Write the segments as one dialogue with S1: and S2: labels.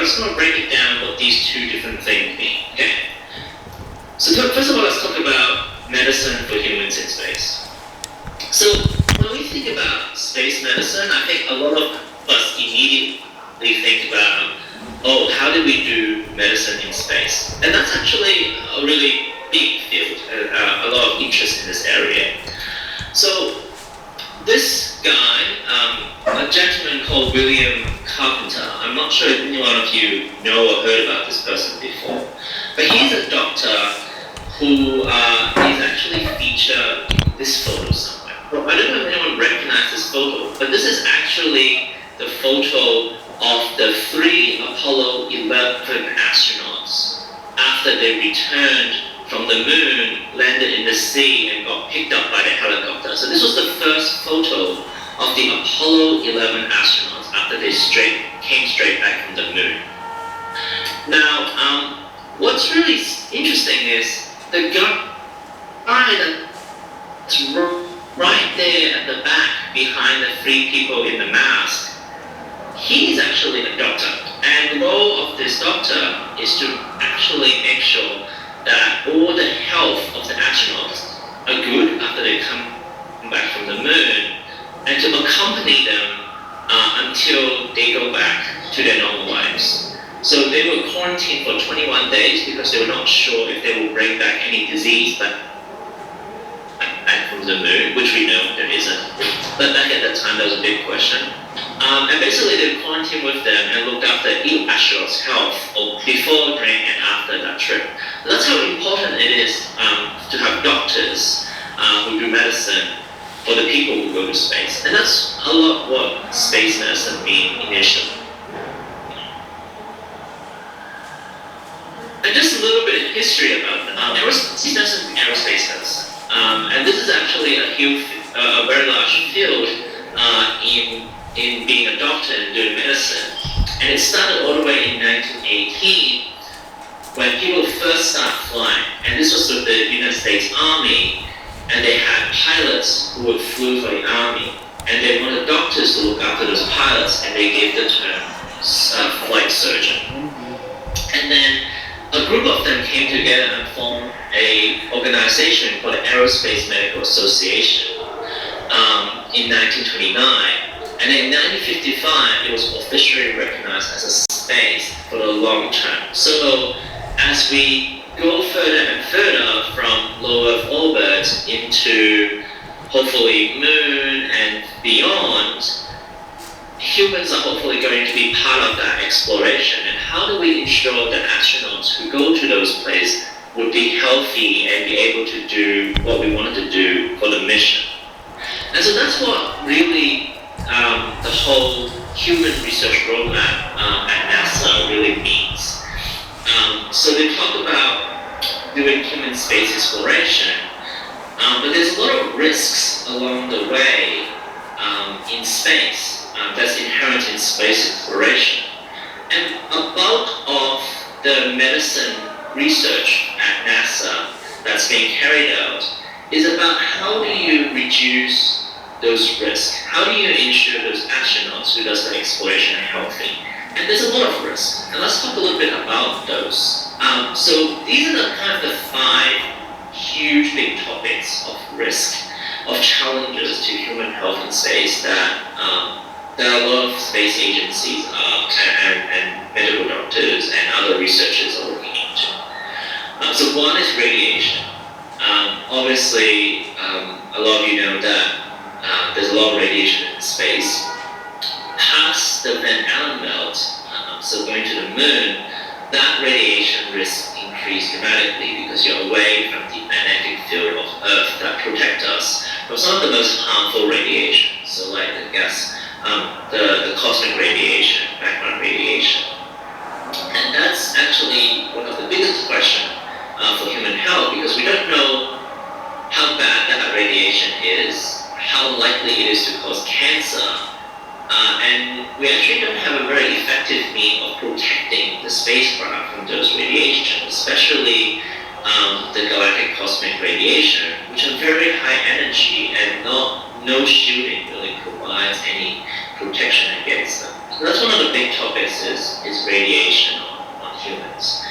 S1: just want to break it down what these two different things mean. Okay. So first of all, let's talk about medicine for humans in space. So when we think about space medicine, I think a lot of us immediately think about, oh, how do we do medicine in space? And that's actually a really big field, a lot of interest in this area. So this guy, a gentleman called William Carpenter, I'm not sure if any one of you know or heard about this person before, but he's a doctor who is actually featured in this photo somewhere. Well, I don't know if anyone recognizes this photo, but this is actually the photo of the 3 Apollo 11 astronauts after they returned from the moon, landed in the sea, and got picked up by the helicopter. So this was the first photo of the Apollo 11 astronauts after they came straight back from the moon. Now, what's really interesting is the guy that's right there at the back behind the 3 people in the mask, he's actually a doctor. And the role of this doctor is to actually make sure that all the health of the astronauts are good after they come back from the moon, and to accompany them until they go back to their normal lives. So they were quarantined for 21 days because they were not sure if they will bring back any disease back from the moon, which we know there isn't. But back at that time, that was a big question. And basically, they quarantined with them and looked after each astronauts' health before, during, and after that trip. And that's how important it is to have doctors who do medicine for the people who go to space. And that's a lot what space medicine means initially. And just a little bit of history about aerospace medicine. And this is actually a very large field in being a doctor and doing medicine. And it started all the way in 1918 when people first started flying. And this was with the United States Army, and they had pilots who flew for the Army. And they wanted doctors to look after those pilots, and they gave the term flight surgeon. And then a group of them came together and formed an organization called the Aerospace Medical Association in 1929. And in 1955, it was officially recognized as a space for the long term. So as we go further and further from low Earth orbit into hopefully moon and beyond, humans are hopefully going to be part of that exploration. And how do we ensure that astronauts who go to those places would be healthy and be able to do what we wanted to do for the mission? And so that's what really the whole human research roadmap at NASA really means. So they talk about doing human space exploration, but there's a lot of risks along the way in space that's inherent in space exploration. And a bulk of the medicine research at NASA that's being carried out is about how do you reduce those risks? How do you ensure those astronauts who does the exploration are healthy? And there's a lot of risks, and let's talk a little bit about those. So these are the kind of the 5 huge big topics of risk, of challenges to human health in space that a lot of space agencies and medical doctors and other researchers are looking into. So one is radiation. Obviously, a lot of you know that there's a lot of radiation in space. Past the Van Allen belt, so going to the moon, that radiation risk increased dramatically because you're away from the magnetic field of Earth that protect us from some of the most harmful radiation. So like the cosmic radiation, background radiation. And that's actually one of the biggest questions for human health, because we don't know how bad that radiation is, how likely it is to cause cancer, and we actually don't have a very effective means of protecting the spacecraft from those radiation, especially the galactic cosmic radiation, which are very high energy and no shielding really provides any protection against them. So that's one of the big topics is radiation on humans.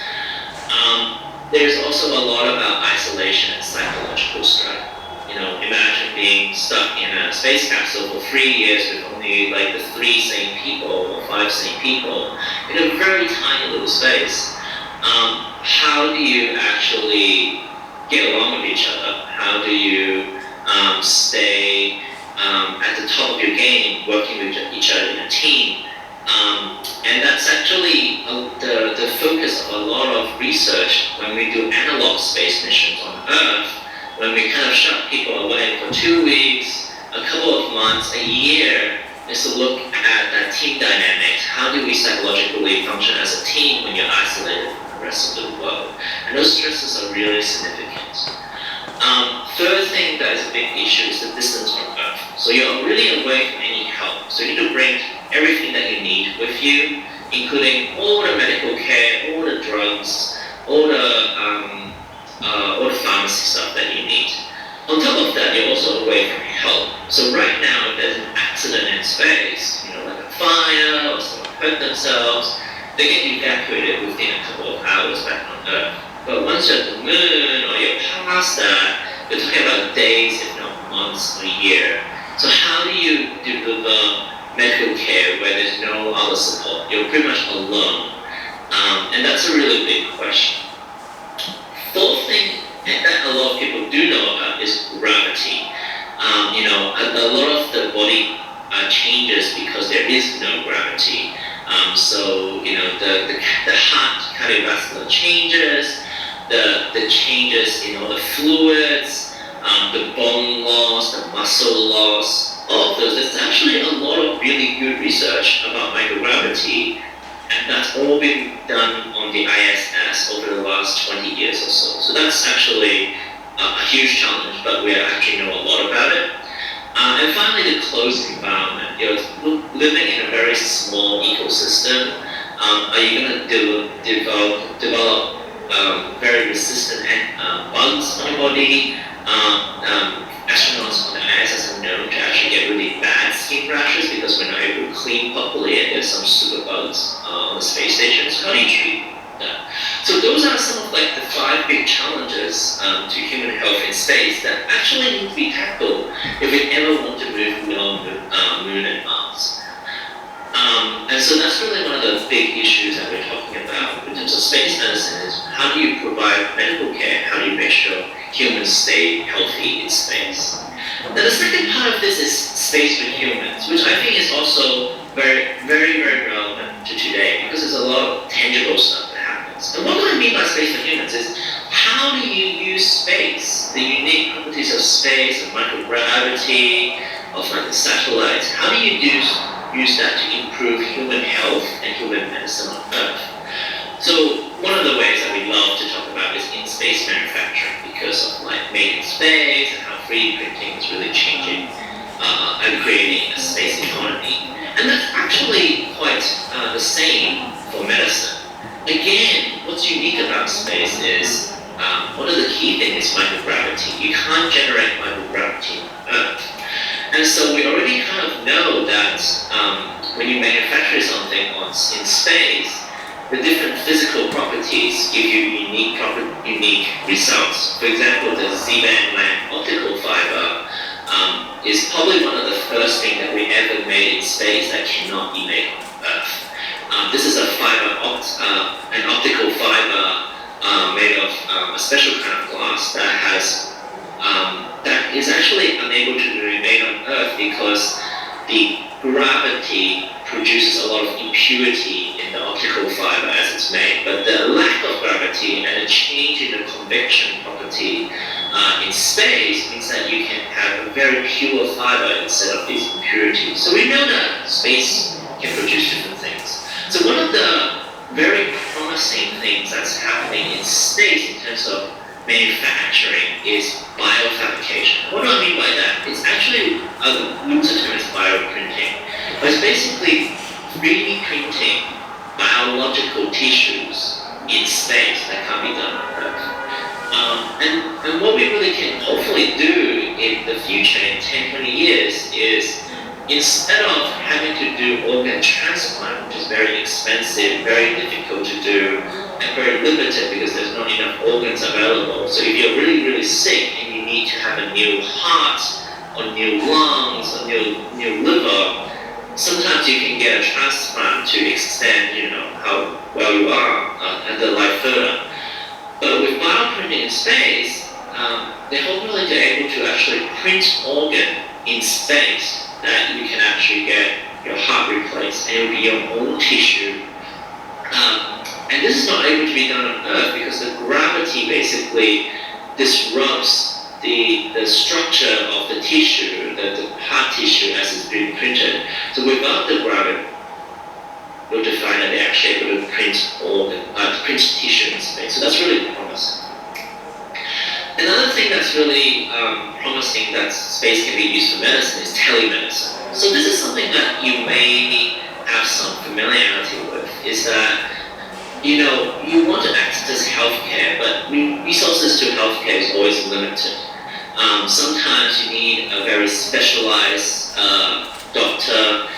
S1: There's also a lot about isolation and psychological strife. Imagine being stuck in a space capsule for 3 years with only like the 3 sane people or 5 sane people in a very tiny little space. How do you actually get along with each other? How do you stay at the top of your game, working with each other in a team? And that's actually the focus of a lot of research when we do analog space missions on Earth, when we kind of shut people away for 2 weeks, a couple of months, a year, is to look at that team dynamics. How do we psychologically function as a team when you're isolated from the rest of the world? And those stresses are really significant. Third thing that is a big issue is the distance from Earth. So you're really away from any help. So you need to bring everything that you need with you, including all the medical care, all the drugs, all the pharmacy stuff that you need. On top of that, you're also away from help. So right now, if there's an accident in space, like a fire or someone hurt themselves, they get evacuated within a couple of hours back on Earth. But once you're at the moon or you're past that, you're talking about days, if not months or a year. So how do you deliver medical care where there's no other support? You're pretty much alone. And that's a really big question. Fourth thing that a lot of people do know about is gravity. A lot of the body changes because there is no gravity. So the heart cardiovascular changes, the changes in all the fluids, the bone loss, the muscle loss, all of those. There's actually a lot of really good research about microgravity, and that's all been done on the ISS over the last 20 years or so. So that's actually a huge challenge, but we actually know a lot about it. And finally, the closed environment. You're living in a very small ecosystem. Are you going to develop very resistant bugs on your body? Astronauts on the ISS are known to actually get really bad skin rashes because we're not able to clean properly, and there's some super bugs on the space station. So how do you treat that? So those are some of like the 5 big challenges to human health in space that actually need to be tackled if we ever want to move beyond Moon and Mars. And so that's really one of the big issues that we're talking about in terms of space medicine is how do you provide medical care? How do you make sure humans stay healthy in space? Now the second part of this is space with humans, which I think is also very, very, very relevant to today because there's a lot of tangible stuff that happens. And what do I mean by space with humans is how do you use space, the unique properties of space, of microgravity, of like the satellites, how do you use that to improve human health and human medicine on Earth? So one of the ways that we love to talk about is in-space manufacturing because of like made in space and how 3D printing is really changing and creating a space economy. And that's actually quite the same for medicine. Again, what's unique about space is one of the key things is microgravity. You can't generate microgravity on Earth. And so we already kind of know that when you manufacture something in space, the different physical properties give you unique results. For example, the Z-band lamp optical fiber is probably one of the first things that we ever made in space that cannot be made on Earth. This is an optical fiber made of a special kind of glass that is actually unable to be made on Earth because the gravity produces a lot of impurity in the optical fiber as it's made, but the lack of gravity and a change in the convection property in space means that you can have a very pure fiber instead of these impurities. So we know that space can produce different things. So one of the very promising things that's happening in space in terms of manufacturing is biofabrication. What do I mean by that? It's actually, the loose term is bioprinting. But it's basically 3D printing biological tissues in space that can't be done on Earth. And what we really can hopefully do in the future, in 10, 20 years, is instead of having to do organ transplant, which is very expensive, very difficult to do, and very limited because there's not enough organs available. So if you're really, really sick and you need to have a new heart, or new lungs, or new liver, sometimes you can get a transplant to extend, how well you are and the life further. But with bioprinting in space, they're hopefully able to actually print organ in space that you can actually get your heart replaced, and it will be your own tissue. And this is not able to be done on Earth because the gravity basically disrupts the structure of the tissue, the heart tissue as it's being printed. So without the gravity, we'll define that they're actually able to print tissue in space. So that's really promising. Another thing that's really promising that space can be used for medicine is telemedicine. So this is something that you may have some familiarity with, is that you want to access healthcare, but resources to healthcare is always limited. Sometimes you need a very specialized doctor.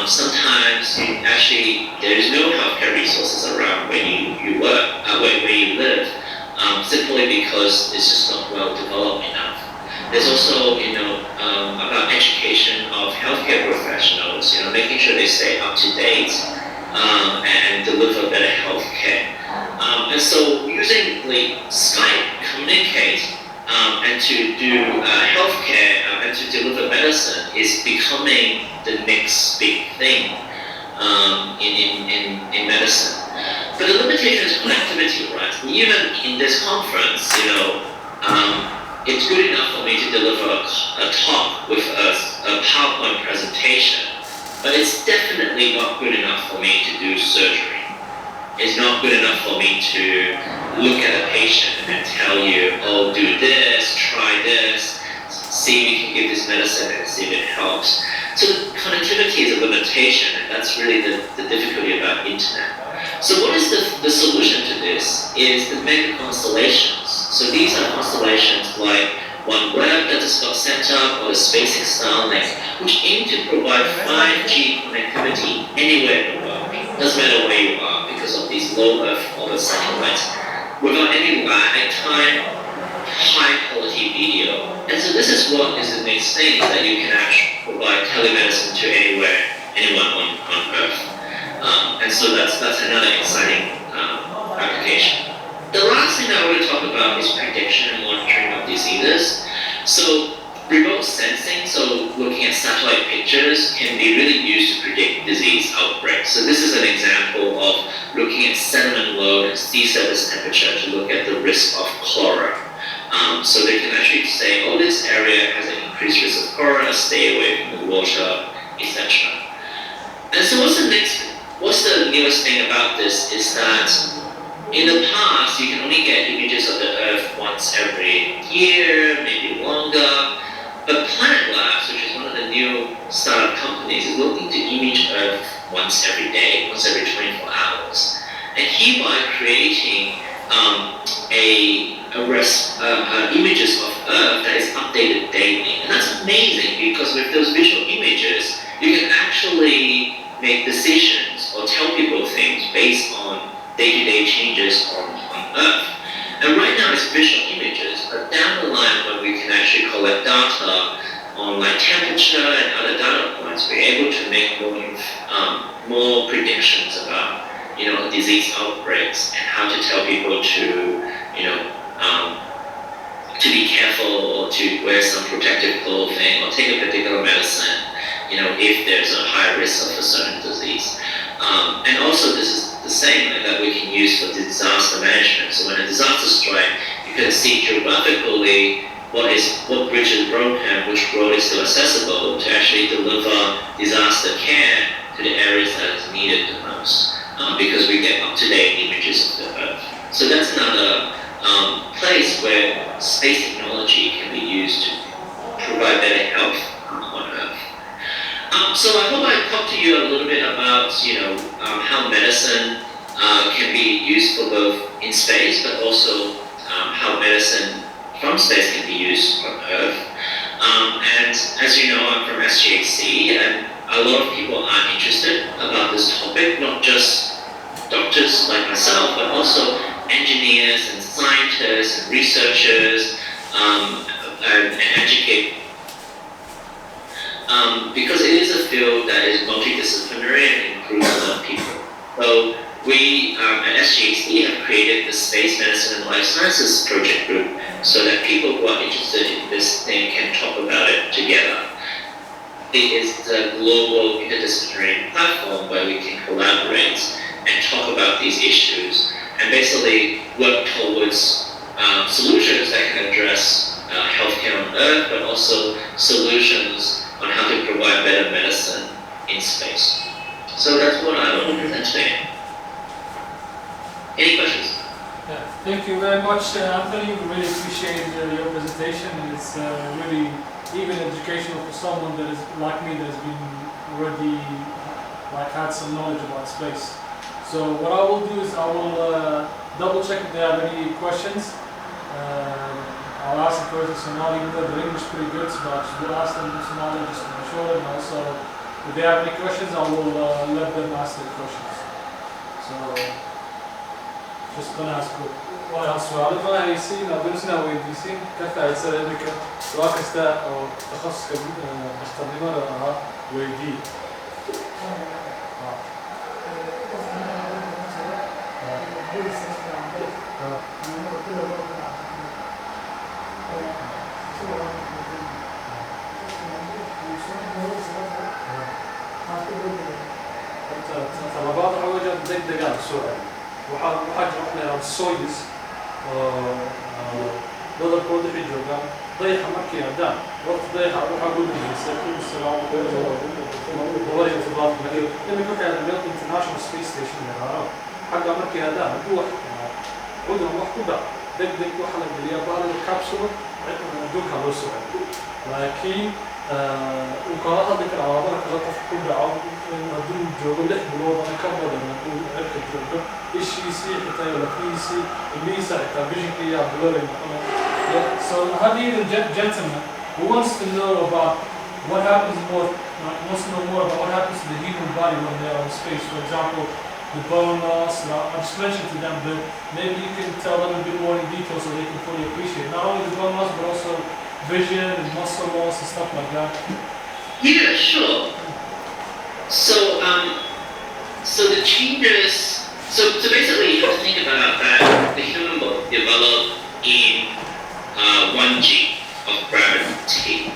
S1: Sometimes there is no healthcare resources around where you work, where you live, simply because it's just not well developed enough. There's also, about education of healthcare professionals, making sure they stay up to date and deliver better healthcare. And so using Skype communicate and to do healthcare and to deliver medicine is becoming the next big thing in medicine. But the limitation is connectivity, right? Even in this conference, it's good enough for me to deliver a talk with a PowerPoint presentation, but it's definitely not good enough for me to do surgery. It's not good enough for me to look at a patient and tell you, oh, do this, try this, see if we can give this medicine and see if it helps. So connectivity is a limitation, and that's really the difficulty about internet. So what is the solution to this is the mega constellations. So these are constellations like OneWeb that just got set up, or the SpaceX Starlink, which aim to provide 5G connectivity anywhere in the world. Doesn't matter where you are, because of these low Earth orbit satellites, without any lag time, high quality video. And so this is what is the next thing, that you can actually provide telemedicine to anyone on Earth. And so that's another exciting application. The last thing that I want to talk about is prediction and monitoring of diseases. So remote sensing, so looking at satellite pictures, can be really used to predict disease outbreaks. So this is an example of looking at sediment load and sea surface temperature to look at the risk of cholera. So they can actually say, oh, this area has an increased risk of cholera, stay away from the water, etc. And so what's the newest thing about this is that in the past, you can only get images of the Earth once every year, maybe longer. But Planet Labs, which is one of the new startup companies, is looking to image Earth once every day, once every 24 hours. And hereby creating images of Earth that is updated daily. And that's amazing, because with those visual images, you can actually make decisions or tell people things based on day-to-day changes on Earth. And right now it's visual images, but down the line when we can actually collect data on temperature and other data points, we're able to make more predictions about disease outbreaks and how to tell people to be careful, or to wear some protective clothing, or take a particular medicine, if there's a high risk of a certain disease. And also this is the same that we can use for disaster management. So when a disaster strikes, you can see geographically what bridge is broken, which road is still accessible to actually deliver disaster care to the areas that is needed the most, because we get up-to-date images of the Earth. So that's another place where space technology can be used to provide better health on Earth. So I hope I talked to you a little bit about how medicine can be used for both in space, but also how medicine from space can be used on Earth. And as you know, I'm from SGAC, and a lot of people are interested about this topic, not just doctors like myself, but also engineers and scientists and researchers and educators. Because it is a field that is multidisciplinary and includes a lot of people. So we at SGAC have created the Space Medicine and Life Sciences Project Group so that people who are interested in this thing can talk about it together. It is a global interdisciplinary platform where we can collaborate and talk about these issues and basically work towards solutions that can address healthcare on Earth, but also solutions on how to provide better medicine in space. So that's what I want to present today. Any questions?
S2: Yeah, thank you very much, Anthony. We really appreciate your presentation. It's really even educational for someone that is like me, that has been already had some knowledge about space. So what I will do is I will double check if they have any questions. I'll ask the person in Somali, even though their English is pretty good, so I will ask them in Somali just to make sure. And also, if they have any questions, I will let them ask their questions. So, just gonna ask سؤال ما هيسين أدرسنا ويدرسين كيف هيصير إنك سواء كستا أو تخصص كمستخدمة لها ويدي. طلبات حوجة دقيقة السؤال وحاجة إحنا السويس بدل كود في جوجا ضيح مكي أدام وقت ضيح أروح أقول لهم يسافرون السلام ووري ارتباط مكي لما كنت على الميل international space station هذا حاجة مكي أدام هو عودنا وحكودا دق وحنا باليابان الكابسولة دوكها لو سؤال لكن وكانت هذيك العربة كذا تفكر بعض ندون جوجل لح بالوضع كمل لما نقول أركب جوجل إيش يصير حتى يلا في يصير اللي يصير كابيجن كيا بلوري So Hadi the gentleman who wants to know about what happens wants to know more about what happens to the human body when they are in space. For example, the bone loss. I just mentioned to them, but maybe you can tell them a bit more in detail so they can fully appreciate not only the bone loss but also vision and muscle loss and stuff like that.
S1: Yeah, sure. So the changes. So basically, you have to think about that the human body developed in 1G of gravity.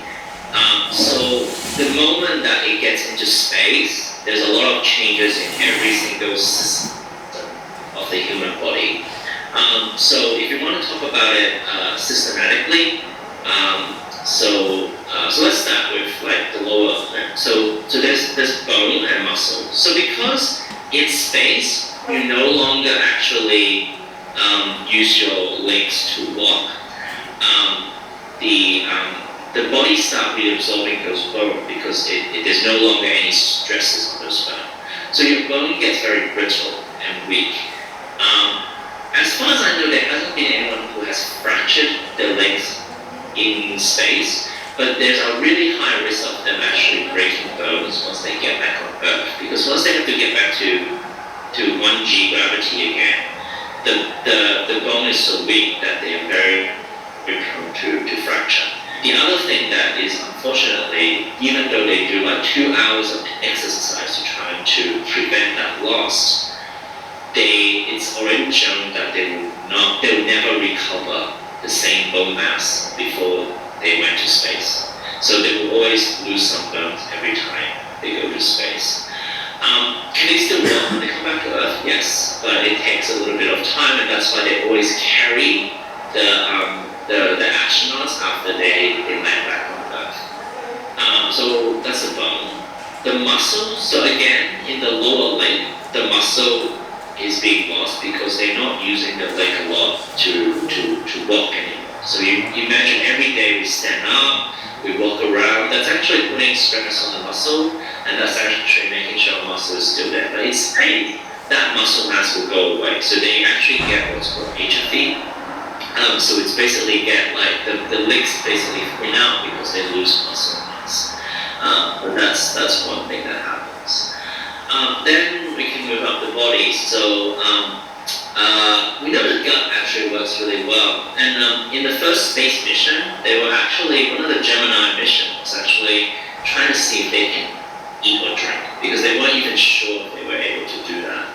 S1: So the moment that it gets into space, there's a lot of changes in every single system of the human body. So if you want to talk about it systematically, so let's start with like the lower limb. So there's bone and muscle. So because in space you no longer actually use your legs to walk, the body starts reabsorbing those bones because there's no longer any stresses on those bones. So your bone gets very brittle and weak. As far as I know, there hasn't been anyone who has fractured their legs in space, but there's a really high risk of them actually breaking bones once they get back on Earth, because once they have to get back to 1G gravity again, the bone is so weak that they are very prone to fracture. The other thing that is, unfortunately, even though they do like 2 hours of exercise to try to prevent that loss, it's already shown that they will never recover the same bone mass before they went to space. So they will always lose some bones every time they go to space. Can they still walk when they come back to Earth? Yes, but it takes a little bit of time, and that's why they always carry the astronauts after they land back on Earth. So that's the bone. The muscle, so again, in the lower leg, the muscle is being lost because they're not using the leg a lot to walk anymore. So you imagine every day we stand up, we walk around, that's actually putting stress on the muscle, and that's actually making sure the muscle is still there. But that muscle mass will go away. So they actually get what's called atrophy. So it's basically get like the legs basically thin out because they lose muscle mass. But that's one thing that happens. Then we can move up the body. So we know the gut actually works really well. And in the first space mission, they were actually, one of the Gemini missions was actually trying to see if they can eat or drink, because they weren't even sure if they were able to do that.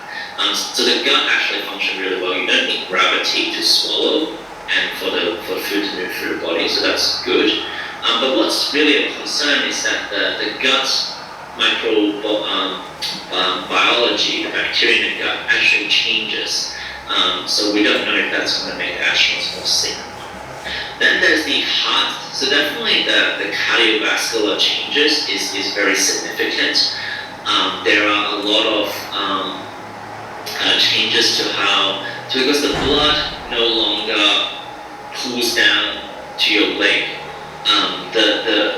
S1: So the gut actually functions really well. You don't need gravity to swallow and for food to move through the body, so that's good. But what's really a concern is that the gut biology, the bacteria in the gut, actually changes. So we don't know if that's going to make the astronauts more sick. Then there's the heart. So definitely the cardiovascular changes is very significant. There are a lot of changes to because the blood no longer pulls down to your leg.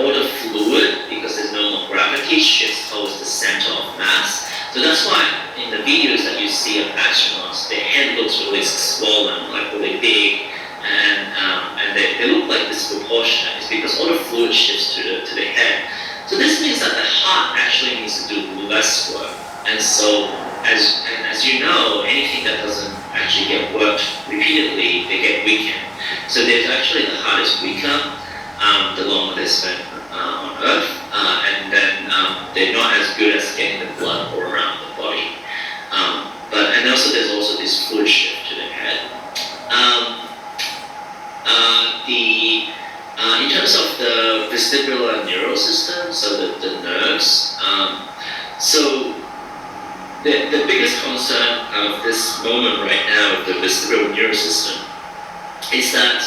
S1: All the fluid, because there's no more gravity, shifts towards the center of mass. So that's why in the videos that you see of astronauts, their head looks really swollen, like really big, and they look like disproportionate. It's because all the fluid shifts to the head. So this means that the heart actually needs to do less work. And so, as you know, anything that doesn't actually get worked repeatedly, they get weakened. So there's actually, the heart is weaker the longer they spend on Earth, and then they're not as good as getting the blood all around the body. And also there's also this fluid shift to the head. In terms of the vestibular neural system, so the nerves, so the biggest concern of this moment right now with the vestibular neural system is that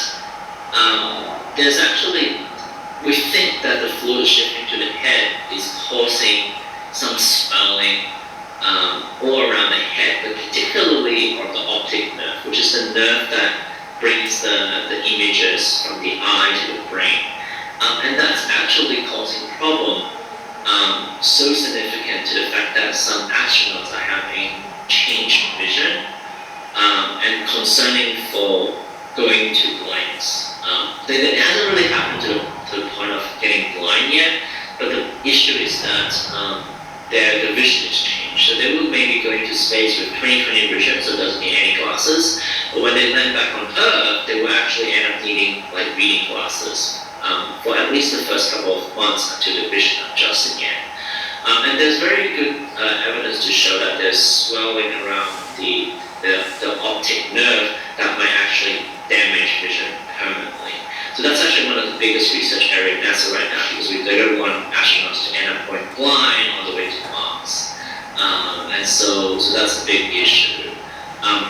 S1: there's actually, we think that the fluid shifting to the head is causing some swelling all around the head, but particularly on the optic nerve, which is the nerve that brings the images from the eye to the brain. And that's actually causing problem so significant to the fact that some astronauts are having changed vision and concerning for going to blindness. It hasn't really happened to the point of getting blind yet, but the issue is that their vision is changed. So they will maybe go into space with 20/20 vision, so it doesn't need any glasses. But when they land back on Earth, they will actually end up needing like reading glasses for at least the first couple of months until the vision adjusts again. And there's very good evidence to show that there's swelling around the optic nerve that might actually damage vision permanently. So that's actually one of the biggest research areas at NASA right now, because they don't want astronauts to end up going blind on the way to Mars. And so that's a big issue.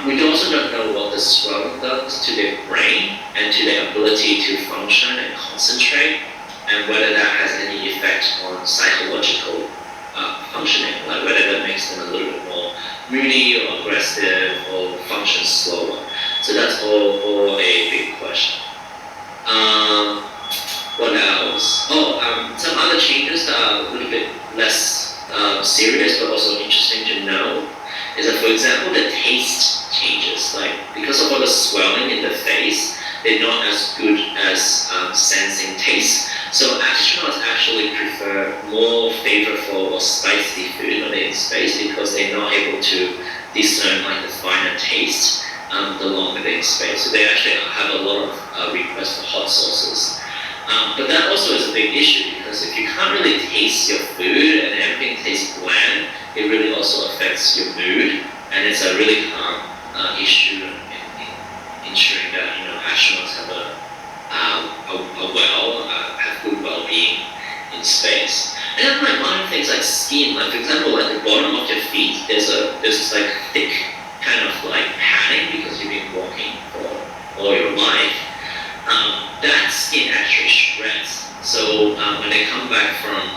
S1: We also don't know what the swelling does to their brain and to their ability to function and concentrate, and whether that has any effect on psychological functioning, like whether that makes them a little bit more moody or aggressive or function slower. So that's all a big question. What else? Some other changes that are a little bit less serious but also interesting to know is that, for example, the taste changes. Like, because of all the swelling in the face, they're not as good as sensing taste. So astronauts actually prefer more flavorful or spicy food when they're in space, because they're not able to discern like the finer taste the longer they're in space. So they actually have a lot of requests for hot sauces. But that also is a big issue, because if you can't really taste your food and everything tastes bland, it really also affects your mood, and it's a really issue in ensuring that astronauts have good well-being in space. And then like minor things like skin, like for example, like the bottom of your feet, there's this like thick kind of like padding because you've been walking for all your life. That skin actually shreds. So when they come back from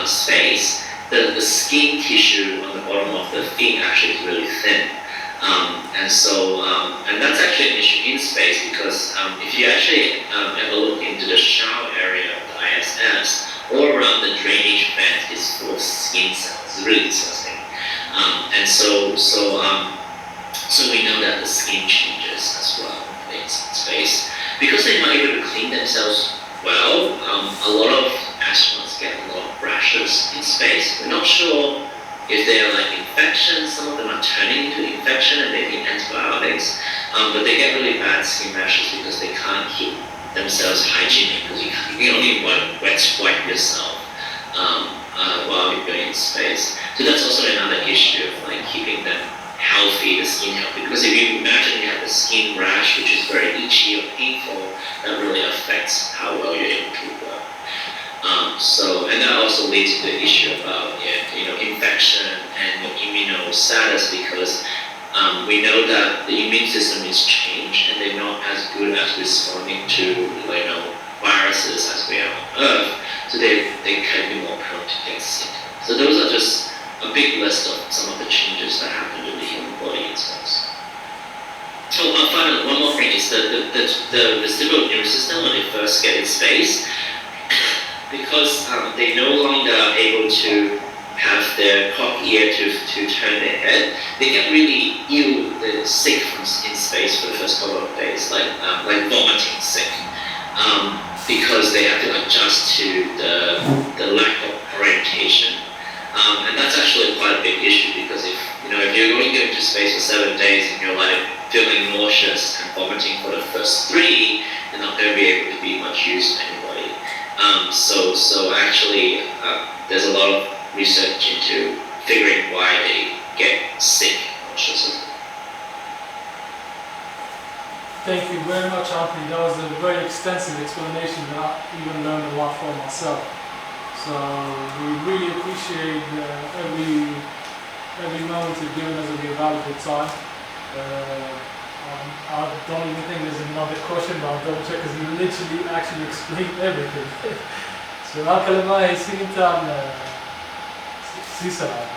S1: space, the skin tissue on the bottom of the feet actually is really thin. And that's actually an issue in space, because if you actually ever look into the shower area of the ISS, all around the drainage vent is full of skin cells. It's really disgusting. So we know that the skin changes as well. in space. Because they're not able to clean themselves well, a lot of astronauts get a lot of rashes in space. We're not sure if they're like infections. Some of them are turning into infection and they need antibiotics, but they get really bad skin rashes because they can't keep themselves hygienic, because you can only wet wipe yourself while you're going in space. So that's also another issue of like keeping them healthy, the skin healthy. Because if you imagine you have a skin rash which is very itchy or painful, that really affects how well you're able to work. And that also leads to the issue about infection and immuno status, because we know that the immune system is changed and they're not as good at responding to viruses as we are on Earth, so they can be more prone to get sick. So those are just a big list of some of the changes that happen to the human body in space. So finally, one more thing is the vestibular nervous system when they first get in space, because they no longer are able to have their cocked ear to turn their head, they get really ill, sick in space for the first couple of days, like vomiting sick, because they have to adjust to the lack of orientation. And that's actually quite a big issue, because if you're going to go into space for 7 days and you're like feeling nauseous and vomiting for the first 3, you're not going to be able to be much use to anybody. So actually, there's a lot of research into figuring why they get sick and nauseous.
S2: Thank you very much, Anthony. That was a very extensive explanation that I even learned a lot from myself. So we really appreciate every moment you've given us of your valuable time. I don't even think there's another question, but I'll double check because you literally actually explained everything. So الكلمة هي سنتان سيسرا.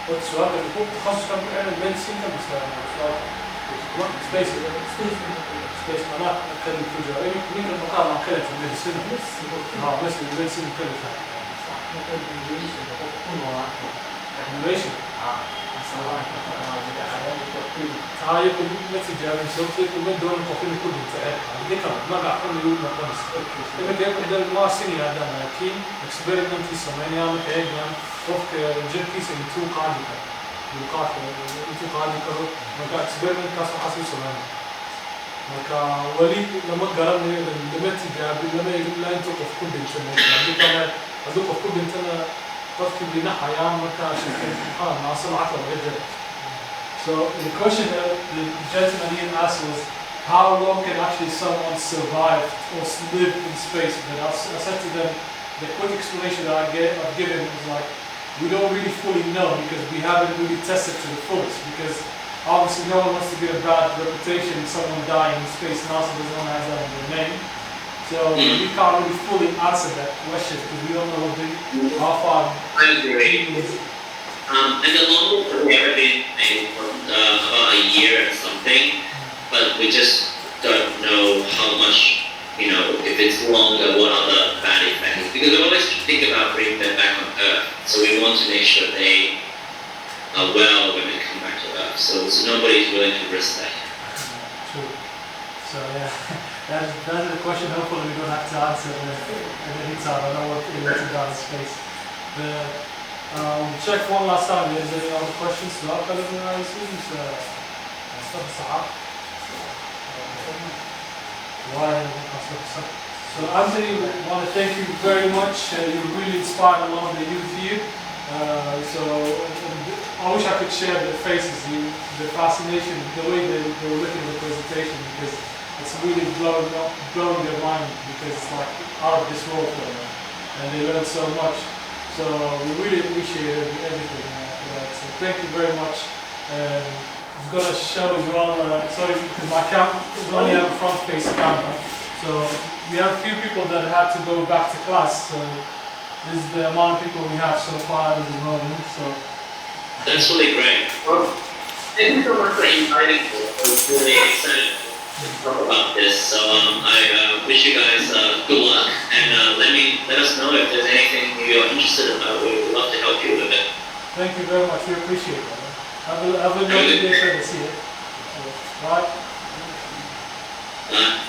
S2: والسؤال اللي فوق تخصص كم كان الميديسين كم سؤال سبيس سبيس أنا أتكلم في جوائي مين المقام عن كلمة الميديسين بس الميديسين كلمة الميديسين هاي كل نتيجة من شوفي كل من دون القفل كل انتهاء ذكر ما قاعد كل يوم نقص لما كان بدل ما سني هذا لكن experiment في سمانية مكان وفق جد كيس إن تو قاعدة يقاط إن تو قاعدة مكان experiment كاسو حاسس سمانية مكان ولي لما قررنا لما تجاب لما لا ينتقف كل انتهاء ذكر أذوق كل انتهاء قف كل نحى يوم مكان شكل ناصل عقل غير. So the question that the gentleman here asked was, how long can actually someone survive or live in space? But I said to them, the quick explanation that I've given is like, we don't really fully know because we haven't really tested to the fullest, because obviously no one wants to get a bad reputation, someone dying in space. NASA doesn't want to have that in their name. So we can't really fully answer that question because we don't know how far.
S1: I agree. And the longest we've ever been able for about a year or something, but we just don't know how much, if it's longer, what other bad effects. Because we always think about bringing them back on Earth, so we want to make sure they are well when they come back to Earth. So nobody's willing to risk that.
S2: True. So yeah, that's the question. Hopefully we don't have to answer at any time. I don't know what to do in space. Check one last time. Is there any other questions? So Anthony, I want to thank you very much. You really inspired a lot of the youth here. So I wish I could share the faces, the fascination, the way they were looking at the presentation, because it's really blowing their mind, because it's like out of this world for them, and they learned so much. So we really appreciate everything for that. So thank you very much. I'm going to show you all, sorry, because my camera is only have a front-facing camera. So we have a few people that had to go back to class. So this is the amount of people we have so far at the moment. So
S1: that's really great. Well, thank you so much for inviting me. I was really excited to talk about this. So I wish you guys we would love to help you with it.
S2: Thank you very much. We appreciate it. Have a lovely day, sir. To see you. Bye.
S1: Uh,